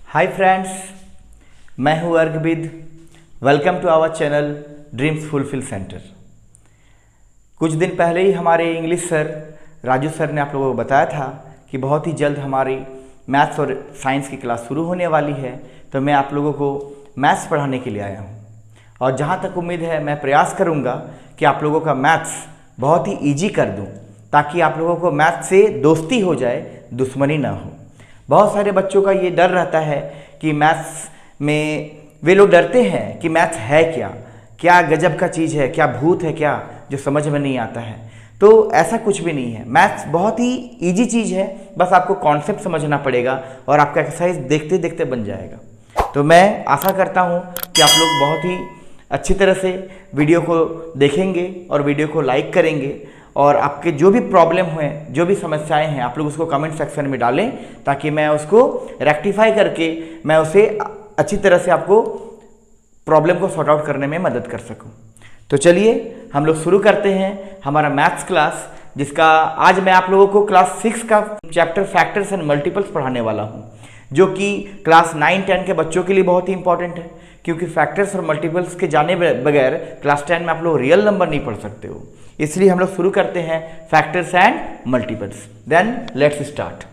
हाय friends, मैं हूं Arghvid. Welcome to our channel Dreams Fulfill Center. कुछ दिन पहले ही हमारे इंग्लिश सर राजू सर ने आप लोगों को बताया था कि बहुत ही जल्द हमारी मैथ्स और साइंस की क्लास शुरू होने वाली है, तो मैं आप लोगों को मैथ्स पढ़ाने के लिए आया हूं। और जहां तक उम्मीद है, मैं प्रयास करूंगा कि आप लोगों का मैथ्स बहुत ही ईजी कर दूं, ताकि आप लोगों को मैथ्स से दोस्ती हो जाए, दुश्मनी ना हो। बहुत सारे बच्चों का ये डर रहता है कि मैथ्स में वे लोग डरते हैं कि मैथ्स है क्या, क्या गजब का चीज़ है, क्या भूत है क्या, जो समझ में नहीं आता है। तो ऐसा कुछ भी नहीं है। मैथ्स बहुत ही इजी चीज़ है, बस आपको कॉन्सेप्ट समझना पड़ेगा और आपका एक्सरसाइज देखते देखते बन जाएगा। तो मैं आशा करता हूँ कि आप लोग बहुत ही अच्छी तरह से वीडियो को देखेंगे और वीडियो को लाइक करेंगे, और आपके जो भी प्रॉब्लम हुए, जो भी समस्याएं हैं, आप लोग उसको कमेंट सेक्शन में डालें, ताकि मैं उसको रेक्टिफाई करके मैं उसे अच्छी तरह से आपको प्रॉब्लम को सॉर्ट आउट करने में मदद कर सकूं। तो चलिए हम लोग शुरू करते हैं हमारा मैथ्स क्लास, जिसका आज मैं आप लोगों को क्लास 6 का चैप्टर फैक्टर्स एंड मल्टीपल्स पढ़ाने वाला हूं, जो कि क्लास 9-10 के बच्चों के लिए बहुत ही इंपॉर्टेंट है, क्योंकि फैक्टर्स और मल्टीपल्स के जाने बगैर क्लास 10 में आप लोग रियल नंबर नहीं पढ़ सकते हो। इसलिए हम लोग शुरू करते हैं factors and multiples. Then let's start.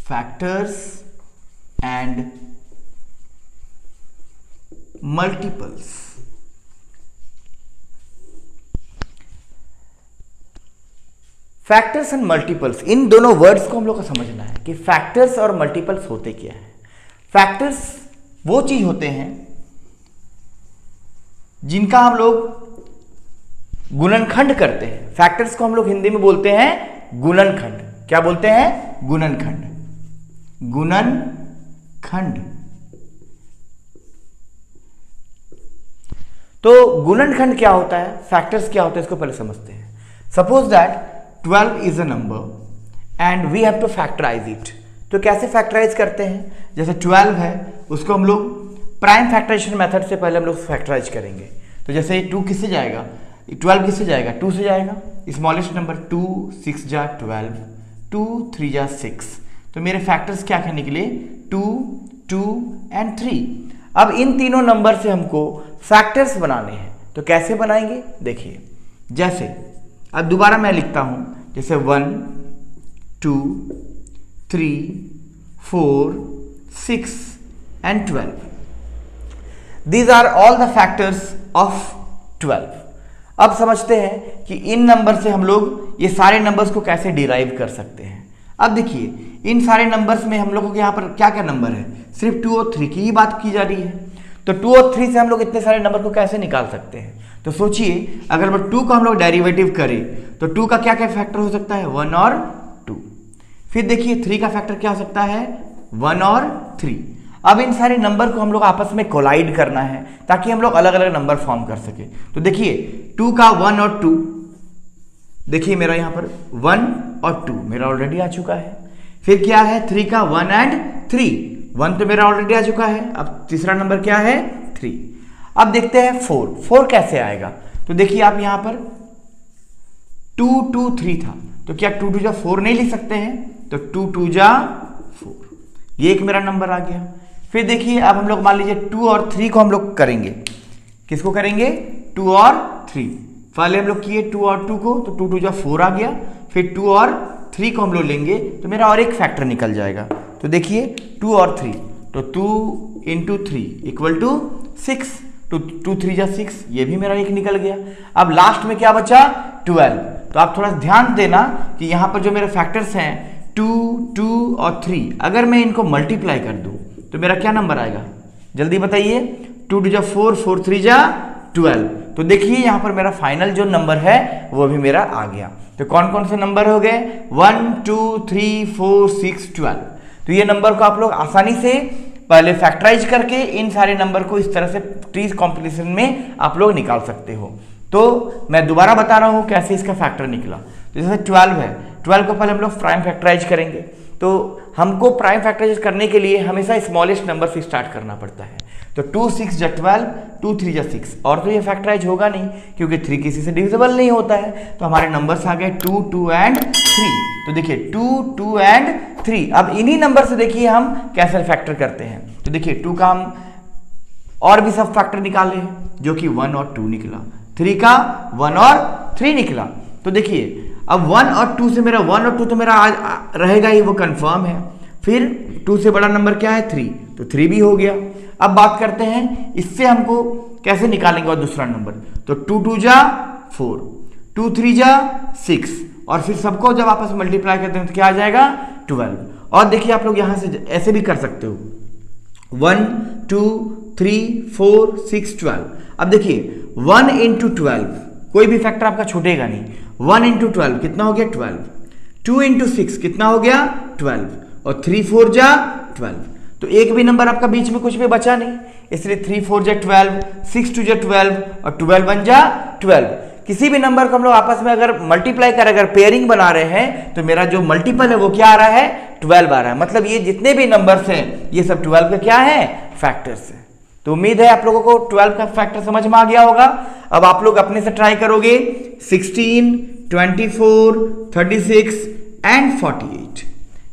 Factors and multiples. Factors and multiples, इन दोनों वर्ड्स को हम लोग को समझना है कि फैक्टर्स और मल्टीपल्स होते क्या है। फैक्टर्स वो चीज होते हैं जिनका हम गुणनखंड करते हैं। फैक्टर्स को हम लोग हिंदी में बोलते हैं गुणनखंड। क्या बोलते हैं? गुणनखंड। गुणनखंड। तो गुणनखंड क्या होता है, फैक्टर्स क्या होता है, इसको पहले समझते हैं। Suppose that 12 is a number and we have to factorize it। तो कैसे फैक्टराइज करते हैं? जैसे 12 है, उसको हम लोग प्राइम फैक्टराइजेशन मेथड से पहले हम लोग फैक्टराइज करेंगे। तो जैसे 2 किससे जाएगा, 12 किससे जाएगा? 2 से जाएगा। स्मॉलेस्ट नंबर 2 6 जा 12, 2 3 जा 6। तो मेरे फैक्टर्स क्या क्या निकले? 2 2 एंड 3। अब इन तीनों नंबर से हमको फैक्टर्स बनाने हैं, तो कैसे बनाएंगे देखिए। जैसे अब दोबारा मैं लिखता हूं, जैसे 1 2 3 4 6 and 12। These are all the factors of 12। अब समझते हैं कि इन नंबर से हम लोग ये सारे नंबर्स को कैसे डिराइव कर सकते हैं। अब देखिए, इन सारे नंबर्स में हम लोगों के यहाँ पर क्या क्या नंबर है? सिर्फ 2 और 3 की ही बात की जा रही है। तो 2 और 3 से हम लोग इतने सारे नंबर को कैसे निकाल सकते हैं? तो सोचिए, अगर 2 को हम लोग डेरिवेटिव करें तो 2 का क्या क्या फैक्टर हो सकता है? 1 और 2। फिर देखिए 3 का फैक्टर क्या हो सकता है? 1 और 3। अब इन सारे नंबर को हम लोग आपस में कोलाइड करना है, ताकि हम लोग अलग अलग नंबर फॉर्म कर सके। तो देखिए 2 का 1 और 2, देखिए मेरा यहां पर 1 और 2 मेरा ऑलरेडी आ चुका है। फिर क्या है? 3 का 1 एंड 3, 1 तो मेरा ऑलरेडी आ चुका है। अब तीसरा नंबर क्या है? 3। अब देखते हैं 4 कैसे आएगा। तो देखिए आप यहां पर 2 2 3 था, तो क्या 2 2 जा 4 नहीं लिख सकते हैं? तो 2 2 जा 4, ये एक मेरा नंबर आ गया। फिर देखिए अब हम लोग मान लीजिए 2 और 3 को हम लोग करेंगे। किसको करेंगे? 2 और 3। पहले हम लोग किए 2 और 2 को, तो 2 2 जा 4 आ गया। फिर 2 और 3 को हम लोग लेंगे, तो मेरा और एक फैक्टर निकल जाएगा। तो देखिए 2 और 3, तो 2 इंटू 3 इक्वल टू 6। तो 2 3 जा 6, ये भी मेरा एक निकल गया। अब लास्ट में क्या बचा? 12। तो आप थोड़ा ध्यान देना कि यहाँ पर जो मेरे फैक्टर्स हैं 2 2 और 3, अगर मैं इनको मल्टीप्लाई कर दूं तो मेरा क्या नंबर आएगा? जल्दी बताइए। 2 2 जा 4, 4 3 जा 12। तो देखिए यहाँ पर मेरा फाइनल जो नंबर है वो भी मेरा आ गया। तो कौन कौन से नंबर हो गए? 1 2 3 4 6 12। तो ये नंबर को आप लोग आसानी से पहले फैक्टराइज करके इन सारे नंबर को इस तरह से ट्रीज कॉम्बिनेशन में आप लोग निकाल सकते हो। तो मैं दोबारा बता रहा हूं कैसे इसका फैक्टर निकला। तो जैसे 12 है, 12 को पहले हम लोग प्राइम फैक्टराइज करेंगे। तो हमको प्राइम फैक्टराइज करने के लिए हमेशा स्मॉलेस्ट नंबर से स्टार्ट करना पड़ता है। तो 2 6 जा 12, 2 3 जा 6, और तो ये फैक्टराइज होगा नहीं क्योंकि 3 किसी से डिविजिबल नहीं होता है। तो हमारे नंबर्स आ गए 2 2 एंड 3। तो देखिए 2 2 एंड 3। अब इन्हीं नंबर से देखिए हम कैसे फैक्टर करते हैं। तो देखिए 2 का हम और भी सब फैक्टर निकाले जो कि 1 और 2 निकला, 3 का 1 और 3 निकला। तो देखिए अब 1 और 2 से मेरा 1 और 2 तो मेरा रहेगा ही, वो कंफर्म है। फिर 2 से बड़ा नंबर क्या है 3, तो 3 भी हो गया। अब बात करते हैं इससे हमको कैसे निकालेंगे और दूसरा नंबर। तो 2 2 जा 4, 2 3 जा 6, और फिर सबको जब आपस में मल्टीप्लाई करते हैं तो क्या आ जाएगा 12। और देखिए आप लोग यहां से ऐसे भी कर सकते हो 1 2 3 4 6 12। अब देखिए 1 into 12, कोई भी फैक्टर आपका छूटेगा नहीं। 1 into 12 कितना हो गया 12, 2 into 6 कितना हो गया 12, और 3 4 जा 12। तो एक भी नंबर आपका बीच में कुछ भी बचा नहीं, इसलिए 3 4 जा 12, 6 2 जा 12, और 12 1 जा 12। किसी भी नंबर को हम लोग आपस में अगर मल्टीप्लाई कर, अगर पेयरिंग बना रहे हैं, तो मेरा जो मल्टीपल है वो क्या आ रहा है 12 आ रहा है। मतलब ये जितने भी नंबर्स हैं ये सब 12 का क्या है फैक्टर्स है। तो उम्मीद है आप लोगों को 12 का फैक्टर समझ में आ गया होगा। अब आप लोग अपने से ट्राई करोगे 16, 24, 36 एंड 48।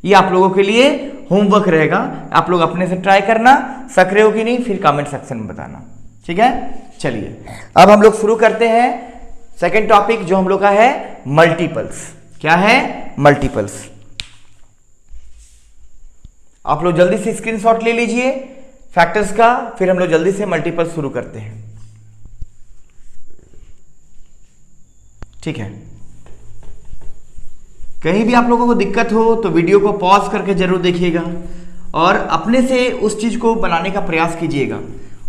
ये आप लोगों के लिए होमवर्क रहेगा, आप लोग अपने से ट्राई करना। सक रहे हो कि नहीं फिर कमेंट सेक्शन में बताना, ठीक है। चलिए अब हम लोग शुरू करते हैं सेकेंड टॉपिक जो हम लोग का है मल्टीपल्स। क्या है मल्टीपल्स। आप लोग जल्दी से स्क्रीनशॉट ले लीजिए फैक्टर्स का, फिर हम लोग जल्दी से मल्टीपल शुरू करते हैं, ठीक है। कहीं भी आप लोगों को दिक्कत हो तो वीडियो को पॉज करके जरूर देखिएगा और अपने से उस चीज को बनाने का प्रयास कीजिएगा।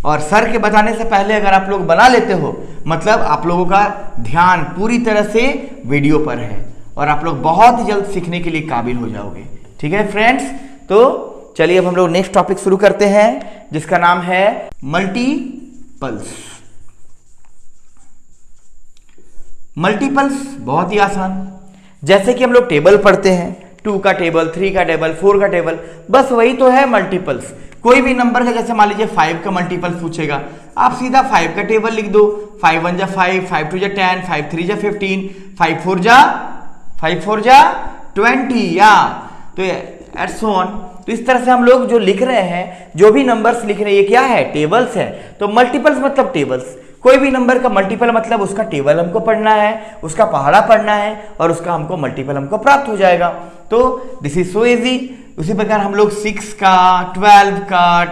और सर के बताने से पहले अगर आप लोग बना लेते हो मतलब आप लोगों का ध्यान पूरी तरह से वीडियो पर है और आप लोग बहुत ही जल्द सीखने के लिए काबिल हो जाओगे, ठीक है फ्रेंड्स। तो चलिए अब हम लोग नेक्स्ट टॉपिक शुरू करते हैं जिसका नाम है मल्टीपल्स। मल्टीपल्स बहुत ही आसान, जैसे कि हम लोग टेबल पढ़ते हैं 2 का टेबल, 3 का टेबल, 4 का टेबल, बस वही तो है मल्टीपल्स। कोई भी नंबर का जैसे मान लीजिए 5 का मल्टीपल पूछेगा, आप सीधा 5 का टेबल लिख दो। 5 1 जा 5, 5 2 जा 10, 5 3 जा 15, 5 4 जा 20, या तो एट्स ऑन। तो इस तरह से हम लोग जो लिख रहे हैं, जो भी नंबर्स लिख रहे हैं, ये क्या है टेबल्स है। तो मल्टीपल्स मतलब टेबल्स, कोई भी नंबर का मल्टीपल मतलब उसका टेबल हमको पढ़ना है, उसका पहाड़ा पढ़ना है और उसका हमको मल्टीपल हमको प्राप्त हो जाएगा। तो दिस इज सो इजी। उसी प्रकार हम लोग 6 का, 12 का,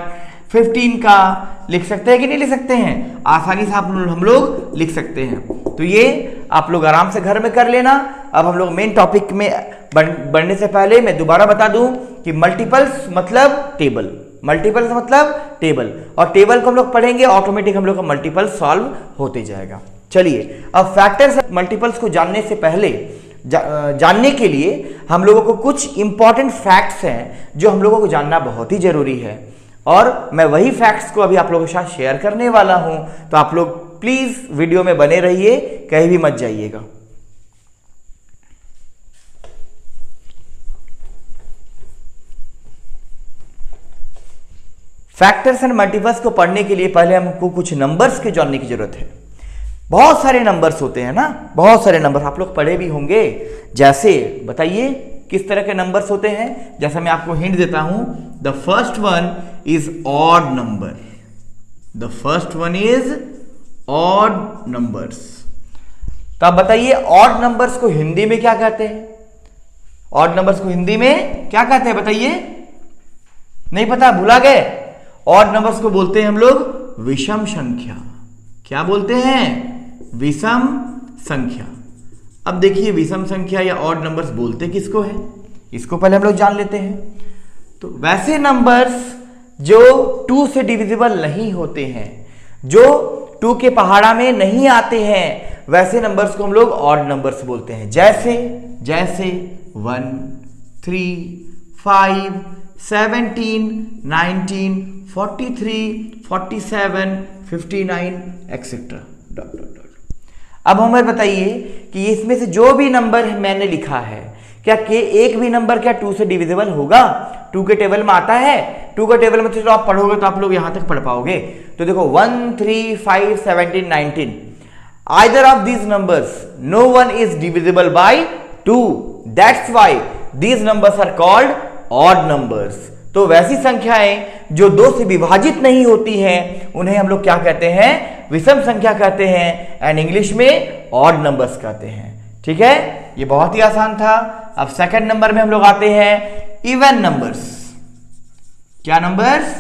15 का लिख सकते हैं कि नहीं लिख सकते हैं, आसानी से हम लोग लिख सकते हैं। तो ये आप लोग आराम से घर में कर लेना। अब हम लोग मेन टॉपिक में बढ़ने से पहले मैं दोबारा बता दूं कि मल्टीपल्स मतलब टेबल, मल्टीपल्स मतलब टेबल, और टेबल को हम लोग पढ़ेंगे ऑटोमेटिक हम लोग का मल्टीपल सॉल्व होते जाएगा। चलिए अब फैक्टर्स मल्टीपल्स को जानने से पहले जानने के लिए हम लोगों को कुछ इंपॉर्टेंट फैक्ट्स हैं जो हम लोगों को जानना बहुत ही जरूरी है, और मैं वही फैक्ट्स को अभी आप लोगों के साथ शेयर करने वाला हूं। तो आप लोग प्लीज वीडियो में बने रहिए, कहीं भी मत जाइएगा। फैक्टर्स एंड मल्टीपल्स को पढ़ने के लिए पहले हमको कुछ नंबर्स के जानने की जरूरत है। बहुत सारे नंबर्स होते हैं ना, बहुत सारे नंबर आप लोग पढ़े भी होंगे। जैसे बताइए किस तरह के नंबर्स होते हैं। जैसा मैं आपको हिंट देता हूं, the first one is odd number, the first one is odd numbers. तो आप बताइए ऑड नंबर्स को हिंदी में क्या कहते हैं, ऑड नंबर्स को हिंदी में क्या कहते हैं बताइए, नहीं पता, भुला गए। ऑड नंबर्स को बोलते हैं हम लोग विषम संख्या। क्या बोलते हैं, विषम संख्या। अब देखिए विषम संख्या या ऑड नंबर्स बोलते किसको है, इसको पहले हम लोग जान लेते हैं। तो वैसे नंबर्स जो 2 से डिविजिबल नहीं होते हैं, जो 2 के पहाड़ा में नहीं आते हैं, वैसे नंबर्स को हम लोग ऑड नंबर्स बोलते हैं। जैसे 1 3 5 17 19 43 47 59 एक्सेट्रा डॉट डॉट डॉट। अब हमें बताइए कि इसमें से जो भी नंबर मैंने लिखा है, क्या के एक भी नंबर क्या 2 से डिविजिबल होगा? 2 के टेबल में आता है, 2 के टेबल में तो आप पढ़ोगे तो आप लोग यहां तक पढ़ पाओगे। तो देखो 1, 3, 5, 17, 19, either of these numbers no one is divisible by 2, that's why these numbers are called odd numbers। तो वैसी संख्याएं जो 2 से विभाजित नहीं होती हैं उन्हें हम लोग क्या कहते हैं? विषम संख्या कहते हैं, एंड इंग्लिश में ऑड नंबर्स कहते हैं। ठीक है, ये बहुत ही आसान था। अब सेकंड नंबर में हम लोग आते हैं इवन नंबर्स। क्या numbers?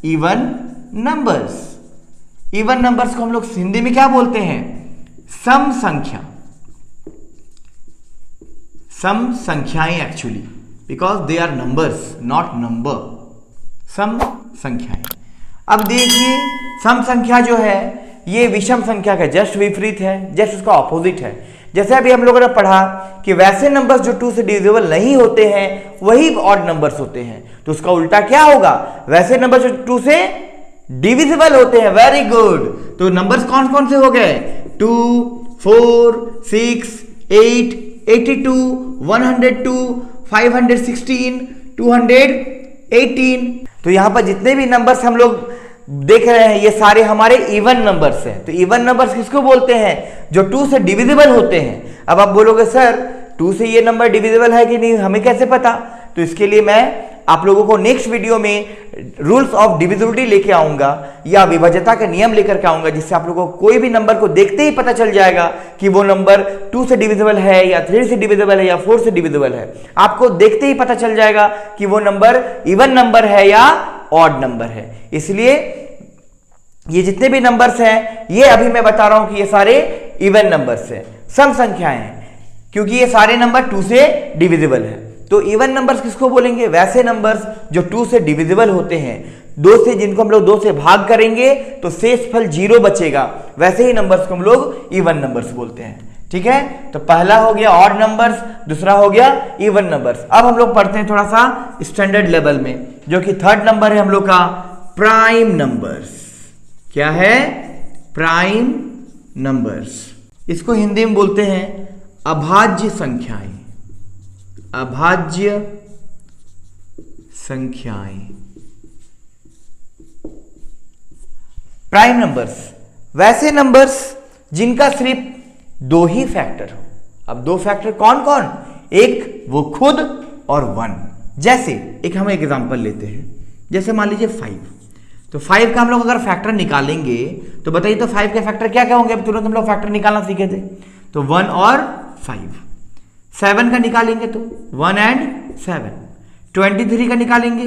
Even numbers. Even numbers को हम लोग हिंदी में क्या बोलते हैं? सम संख्या। सम संख्याएं actually, because they are numbers not number. सम संख्याएं। अब देखिए सम संख्या जो है ये विषम संख्या का जस्ट विपरीत है, जस्ट उसका ऑपोजिट है। जैसे अभी हम लोगों ने पढ़ा कि वैसे नंबर्स जो 2 से डिविजिबल नहीं होते हैं वही ऑड नंबर्स होते हैं, तो उसका उल्टा क्या होगा? वैसे नंबर जो 2 से डिविजिबल होते हैं। Very good. तो नंबर्स कौन कौन से हो गए? 2, 4, 6, 8, 82, 102, 516, 218। तो यहां पर जितने भी नंबर्स हम लोग देख रहे हैं ये सारे हमारे इवन नंबर्स हैं। तो इवन नंबर्स किसको बोलते हैं? जो 2 से डिविजिबल होते हैं। अब आप बोलोगे सर 2 से ये नंबर डिविजिबल है कि नहीं, हमें कैसे पता? तो इसके लिए मैं आप लोगों को नेक्स्ट वीडियो में रूल्स ऑफ डिविजिबिलिटी लेके आऊंगा या विभाज्यता के नियम लेकर के आऊंगा, जिससे आप लोगों को कोई भी नंबर को देखते ही पता चल जाएगा कि वो नंबर 2 से डिविजिबल है या 3 से डिविजिबल है या 4 से डिविजिबल है। आपको देखते ही पता चल जाएगा कि वो नंबर इवन नंबर है या ऑड नंबर है। इसलिए ये जितने भी नंबर्स हैं ये अभी मैं बता रहा हूं कि ये सारे इवन नंबर्स हैं, सम संख्याएं हैं, क्योंकि ये सारे नंबर 2 से डिविजिबल है। तो इवन नंबर्स किसको बोलेंगे? वैसे नंबर्स जो 2 से डिविजिबल होते हैं, 2 से जिनको हम लोग 2 से भाग करेंगे तो शेषफल 0 बचेगा, वैसे ही नंबर्स को हम लोग इवन नंबर्स बोलते हैं। ठीक है, तो पहला हो गया ऑड नंबर्स, दूसरा हो गया इवन नंबर्स। अब हम लोग पढ़ते हैं थोड़ा सा स्टैंडर्ड लेवल में, जो कि थर्ड नंबर है हम लोग का प्राइम नंबर्स। क्या है? Prime numbers. इसको हिंदी में बोलते हैं अभाज्य संख्याएं। अभाज्य संख्याएं। प्राइम नंबर्स वैसे नंबर्स जिनका सिर्फ 2 ही फैक्टर हो। अब 2 फैक्टर कौन कौन? एक वो खुद और 1। जैसे एक हम एग्जांपल लेते हैं, जैसे मान लीजिए 5। तो 5 का हम लोग अगर फैक्टर निकालेंगे तो बताइए तो 5 के फैक्टर क्या क्या होंगे? अब तुरंत हम लोग फैक्टर निकालना सीखे थे, तो 1 और 5। 7 का निकालेंगे तो 1 एंड 7। 23 का निकालेंगे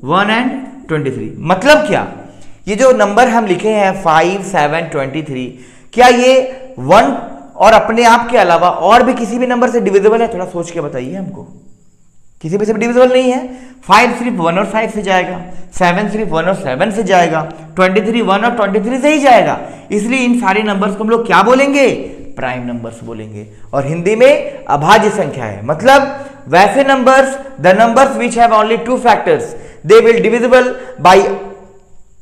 1 एंड 23। मतलब क्या? ये जो नंबर हम लिखे हैं 5, 7, 23, क्या ये 1 और अपने आप के अलावा और भी किसी भी नंबर से डिविजिबल है? थोड़ा सोच के बताइए हमको। किसी भी से डिविजिबल नहीं है। 5 सिर्फ 1 और 5 से जाएगा, 7 सिर्फ 1 और 7 से जाएगा, 23 1 और 23 से ही जाएगा। इसलिए इन सारे नंबर्स को हम लोग क्या बोलेंगे? प्राइम नंबर्स बोलेंगे। और हिंदी में अभाज्य संख्या है, मतलब वैसे numbers, the numbers which have only 2 factors, they will divisible by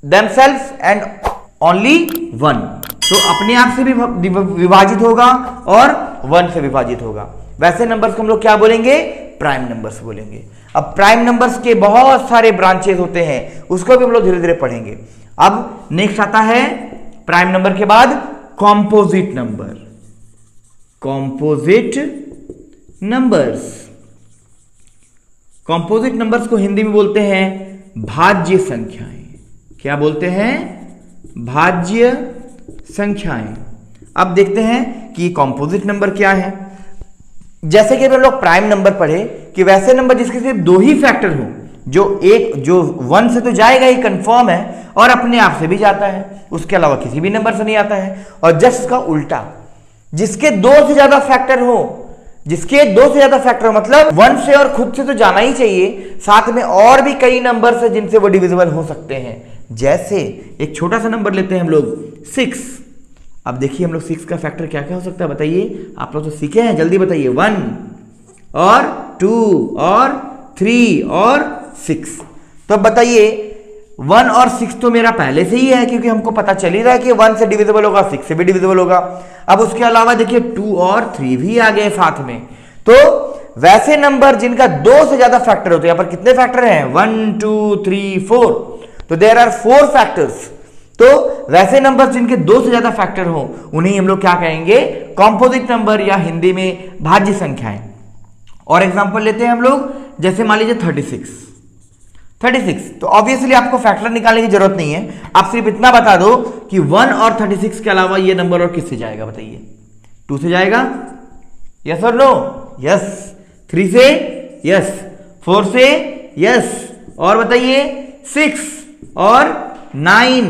themselves and only 1। तो अपने आप से भी विभाजित होगा और 1 से विभाजित होगा। वैसे नंबर्स को हम लोग क्या बोलेंगे? प्राइम नंबर्स बोलेंगे। अब प्राइम नंबर्स के बहुत सारे ब्रांचेस होते हैं, उसको भी हम लोग धीरे धीरे पढ़ेंगे। अब नेक्स्ट आता है प्राइम नंबर के बाद composite number. Composite numbers. Composite numbers को हिंदी में बोलते हैं भाज्य संख्याएं। क्या बोलते हैं? भाज्य संख्याएं। अब देखते हैं कि कॉम्पोजिट नंबर क्या है। जैसे कि हम लोग प्राइम नंबर पढ़े कि वैसे नंबर जिसके सिर्फ 2 ही फैक्टर हो, जो 1 से तो जाएगा ही, कंफर्म है, और अपने आप से भी जाता है, उसके अलावा किसी भी नंबर से नहीं आता है। और जस्ट इसका उल्टा, जिसके 2 से ज्यादा फैक्टर हो, जिसके 2 से ज्यादा फैक्टर हो, मतलब 1 से और खुद से तो जाना ही चाहिए, साथ में और भी कई नंबर है जिनसे वो डिविजिबल हो सकते हैं। जैसे एक छोटा सा नंबर लेते हैं हम लोग 6। अब देखिए हम लोग 6 का फैक्टर क्या क्या हो सकता है बताइए? आप लोग तो सीखे हैं, जल्दी बताइए। 1 और 2 और 3 और 6। तो अब बताइए 1 और 6 तो मेरा पहले से ही है, क्योंकि हमको पता चल ही रहा है कि 1 से डिविजिबल होगा, 6 से भी डिविजिबल होगा। अब उसके अलावा देखिए 2 और 3 भी आ गए साथ में। तो वैसे नंबर जिनका 2 से ज्यादा फैक्टर होते हैं, यहां पर कितने फैक्टर हैं 1 2 3 4, तो देयर आर 4 फैक्टर्स। तो वैसे नंबर जिनके 2 से ज्यादा फैक्टर हो उन्हें हम लोग क्या कहेंगे, कॉम्पोजिट नंबर या हिंदी में भाज्य संख्याएं। और एग्जांपल लेते हैं हम लोग, जैसे मान लीजिए 36, तो ऑब्वियसली आपको फैक्टर निकालने की जरूरत नहीं है, आप सिर्फ इतना बता दो कि 1 और 36 के अलावा ये नंबर और किससे जाएगा, बताइए 2 से जाएगा, यस और नो, यस, 3 से यस, 4 से यस, और बताइए 6 और 9,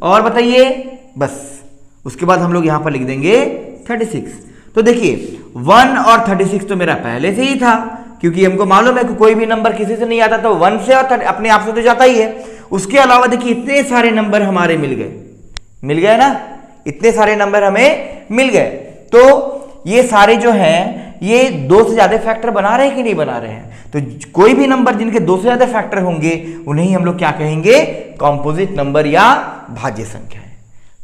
और बताइए, बस उसके बाद हम लोग यहां पर लिख देंगे 36। तो देखिए 1 और 36 तो मेरा पहले से ही था, क्योंकि हमको मालूम है कि कोई भी नंबर किसी से नहीं आता, तो 1 से और अपने आप से तो जाता ही है। उसके अलावा देखिए इतने सारे नंबर हमारे मिल गए ना, इतने सारे नंबर हमें मिल गए। तो ये सारे जो हैं ये 2 से ज्यादा फैक्टर बना रहे हैं कि नहीं बना रहे हैं, तो कोई भी नंबर जिनके 2 से ज्यादा फैक्टर होंगे उन्हें ही हम लोग क्या कहेंगे, कॉम्पोजिट नंबर या भाज्य संख्या है।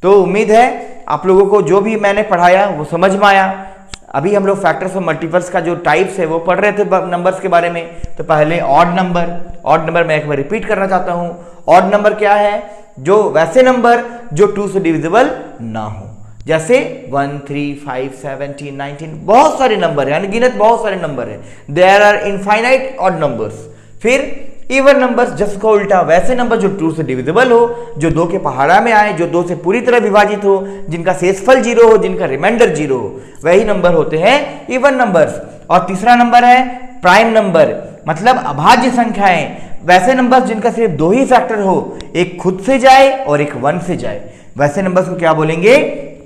तो उम्मीद है आप लोगों को जो भी मैंने पढ़ाया वो समझ में आया। अभी हम लोग फैक्टर्स और मल्टीपल्स का जो टाइप्स है वो पढ़ रहे थे नंबर्स के बारे में। तो पहले ऑड नंबर मैं एक बार रिपीट करना चाहता हूं। ऑड नंबर क्या है, जो वैसे नंबर जो 2 से डिविजिबल ना हो, जैसे 1 3 5 17 19, बहुत सारे नंबर है, अनगिनत बहुत सारे नंबर है, there are infinite odd numbers. फिर इवन नंबर्स, जिसका उल्टा वैसे नंबर जो 2 से डिविजिबल हो, जो 2 के पहाड़ा में आए, जो 2 से पूरी तरह विभाजित हो, जिनका शेषफल 0 हो, जिनका रिमाइंडर 0 हो, वही नंबर होते हैं इवन नंबर्स। और तीसरा नंबर है प्राइम नंबर, मतलब अभाज्य संख्याएं, वैसे नंबर्स जिनका सिर्फ 2 ही फैक्टर हो, एक खुद से जाए और एक 1 से जाए, वैसे नंबर्स को क्या बोलेंगे,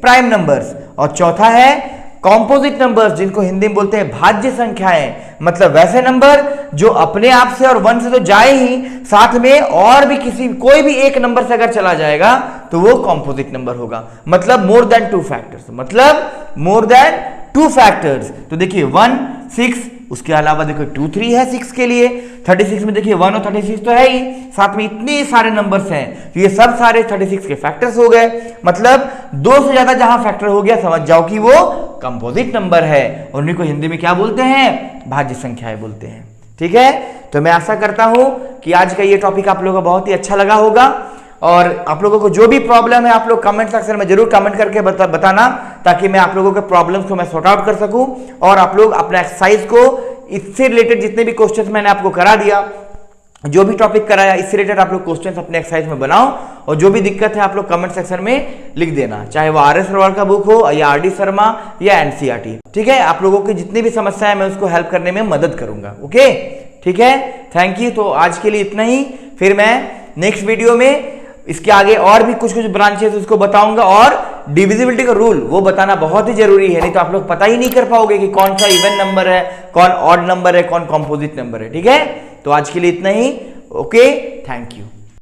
प्राइम नंबर्स। और चौथा है कॉम्पोजिट नंबर्स, जिनको हिंदी में बोलते हैं भाज्य संख्याएं, मतलब वैसे नंबर जो अपने आप से और 1 से तो जाए ही, साथ में और भी कोई भी एक नंबर से अगर चला जाएगा तो वो कॉम्पोजिट नंबर होगा, मतलब मोर देन 2 फैक्टर्स। तो देखिए 1 6, उसके अलावा देखो 2 3 है 6 के लिए, 36 में देखिए 1 और 36 तो है ही, साथ में इतने सारे नंबर्स हैं, तो ये सब सारे 36 के फैक्टर्स हो गए। मतलब 2 से ज्यादा जहां फैक्टर हो गया समझ जाओ कि वो कंपोजिट नंबर है, और उन्हीं को हिंदी में क्या बोलते हैं, भाज्य संख्याएं बोलते हैं। ठीक है, तो मैं आशा करता हूं कि आज का ये टॉपिक आप लोगों को बहुत ही अच्छा लगा होगा, और आप लोगों को जो भी प्रॉब्लम है आप लोग कमेंट सेक्शन में जरूर कमेंट करके बताना, ताकि मैं आप लोगों के प्रॉब्लम्स को मैं सॉर्ट आउट कर सकूं, और आप लोग अपना एक्सरसाइज को इससे रिलेटेड जितने भी क्वेश्चंस मैंने आपको करा दिया, जो भी टॉपिक कराया, इससे रिलेटेड आप लोग क्वेश्चंस अपने एक्सरसाइज में बनाओ, और जो भी दिक्कत है आप लोग कमेंट सेक्शन में लिख देना, चाहे वो RS अग्रवाल का बुक हो या RD शर्मा या NCERT। ठीक है, आप लोगों की जितनी भी समस्या है मैं उसको हेल्प करने में मदद करूंगा। ओके, ठीक है, थैंक यू। तो आज के लिए इतना ही, फिर मैं नेक्स्ट वीडियो में इसके आगे और भी कुछ ब्रांचेस उसको बताऊंगा, और डिविजिबिलिटी का रूल वो बताना बहुत ही जरूरी है, नहीं तो आप लोग पता ही नहीं कर पाओगे कि कौन सा इवन नंबर है, कौन ऑड नंबर है, कौन कॉम्पोजिट नंबर है। ठीक है, तो आज के लिए इतना ही। Okay, thank you.